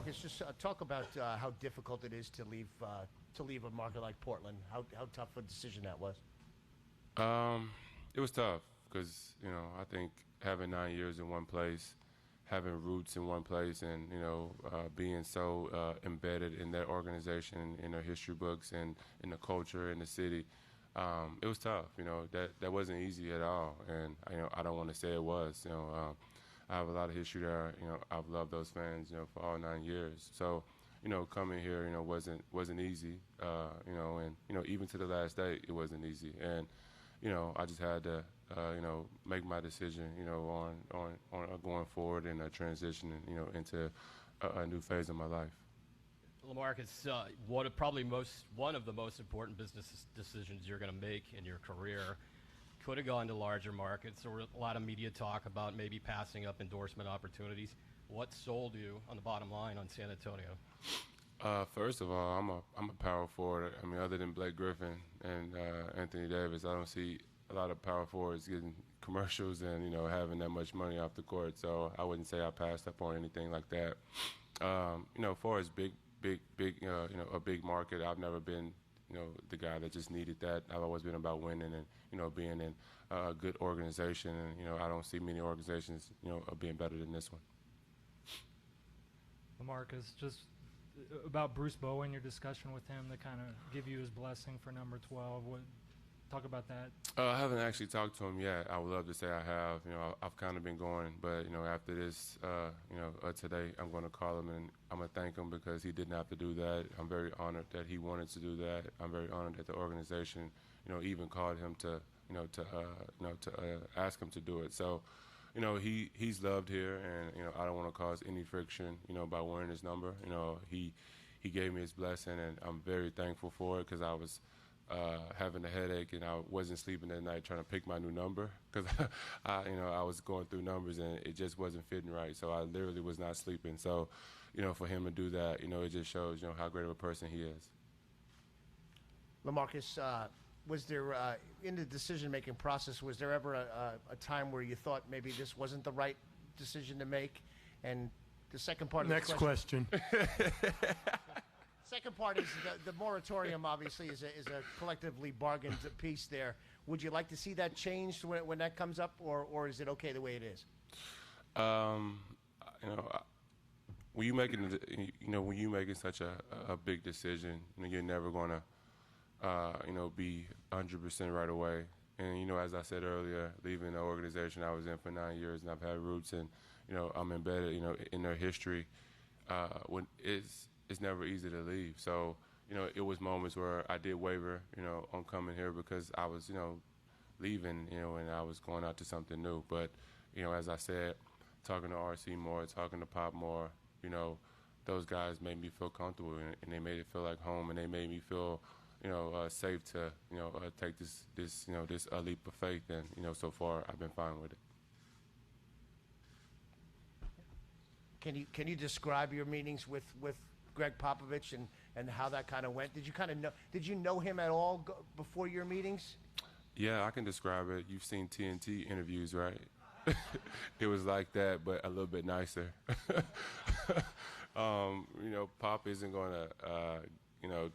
LaMarcus, just talk about how difficult it is to leave a market like Portland. How tough a decision that was. It was tough because I think having 9 years in one place, having roots in one place, and being so embedded in that organization, in their history books, and in the culture in the city, it was tough. That wasn't easy at all, and I don't want to say it was. I have a lot of history there. I've loved those fans, for all 9 years. So, coming here, wasn't easy. And even to the last day, it wasn't easy. And I just had to, make my decision, on going forward and transitioning, into a new phase of my life. LaMarcus, one of the most important business decisions you're going to make in your career. Could have gone to larger markets. There were a lot of media talk about maybe passing up endorsement opportunities. What sold you on the bottom line on San Antonio? First of all, I'm a power forward. I mean, other than Blake Griffin and Anthony Davis, I don't see a lot of power forwards getting commercials and having that much money off the court. So I wouldn't say I passed up on anything like that. As far as big, a big market, I've never been the guy that just needed that. I've always been about winning and being in a good organization. And I don't see many organizations being better than this one. LaMarcus, just about Bruce Bowen, your discussion with him to kind of give you his blessing for number 12. Talk about that. I haven't actually talked to him yet. I would love to say I have. I've kind of been going, but after this, today I'm going to call him and I'm going to thank him because he didn't have to do that. I'm very honored that he wanted to do that. I'm very honored that the organization, even called him to ask him to do it. So, he's loved here, and I don't want to cause any friction, by wearing his number. He gave me his blessing, and I'm very thankful for it because I was having a headache and I wasn't sleeping at night trying to pick my new number because I was going through numbers and it just wasn't fitting right. So I literally was not sleeping. So, for him to do that, it just shows, how great of a person he is. LaMarcus, was there, in the decision-making process, was there ever a time where you thought maybe this wasn't the right decision to make? And the second part of Next the question. Second part is the moratorium. Obviously, is a collectively bargained piece. There, would you like to see that changed when that comes up, or is it okay the way it is? When you making such a big decision, you're never going to be 100% right away. And as I said earlier, leaving the organization I was in for 9 years, and I've had roots, and I'm embedded, in their history. When it's never easy to leave. So, it was moments where I did waver, on coming here because I was, leaving, and I was going out to something new. But, as I said, talking to RC more, talking to Pop more, those guys made me feel comfortable, and they made it feel like home, and they made me feel, safe to, take this leap of faith. And, so far I've been fine with it. Can you describe your meetings with Greg Popovich and how that kind of went? Did you know him at all before your meetings? Yeah, I can describe it. You've seen TNT interviews, right? It was like that, but a little bit nicer. Pop isn't going to,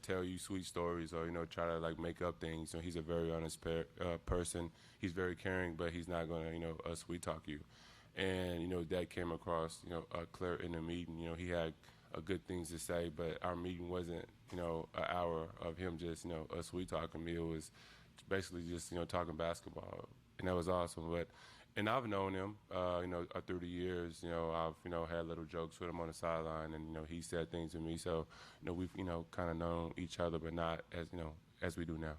tell you sweet stories or, try to, make up things. He's a very honest person. He's very caring, but he's not going to, sweet talk you. And, that came across, clear in the meeting. He had good things to say, but our meeting wasn't, an hour of him just, sweet talking me. It was basically just, talking basketball, and that was awesome. And I've known him, through the years. I've, had little jokes with him on the sideline, and he said things to me. So, we've, kind of known each other, but not as we do now.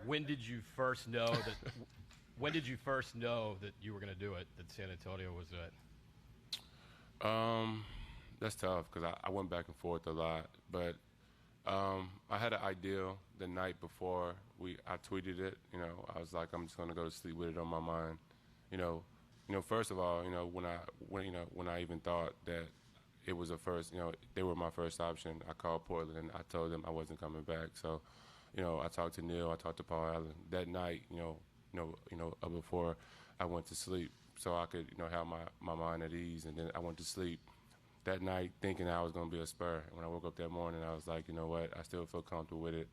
When did you first know that? When did you first know that you were going to do it? That San Antonio was it? That's tough because I went back and forth a lot, but I had an idea the night before I tweeted it. I was like, I'm just gonna go to sleep with it on my mind. First of all, when I even thought that it was a first, they were my first option. I called Portland and I told them I wasn't coming back. So, I talked to Neil, I talked to Paul Allen that night. Before I went to sleep. so I could, have my mind at ease. And then I went to sleep that night thinking I was going to be a Spur. And when I woke up that morning, I was like, you know what, I still feel comfortable with it.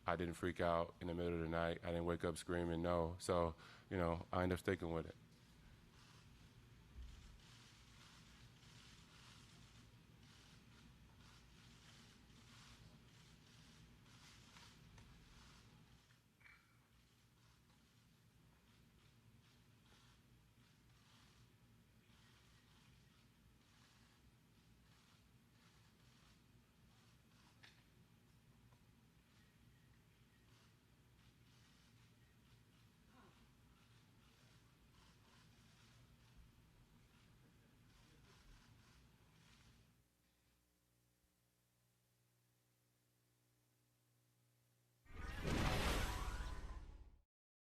I didn't freak out in the middle of the night. I didn't wake up screaming no. So, I ended up sticking with it.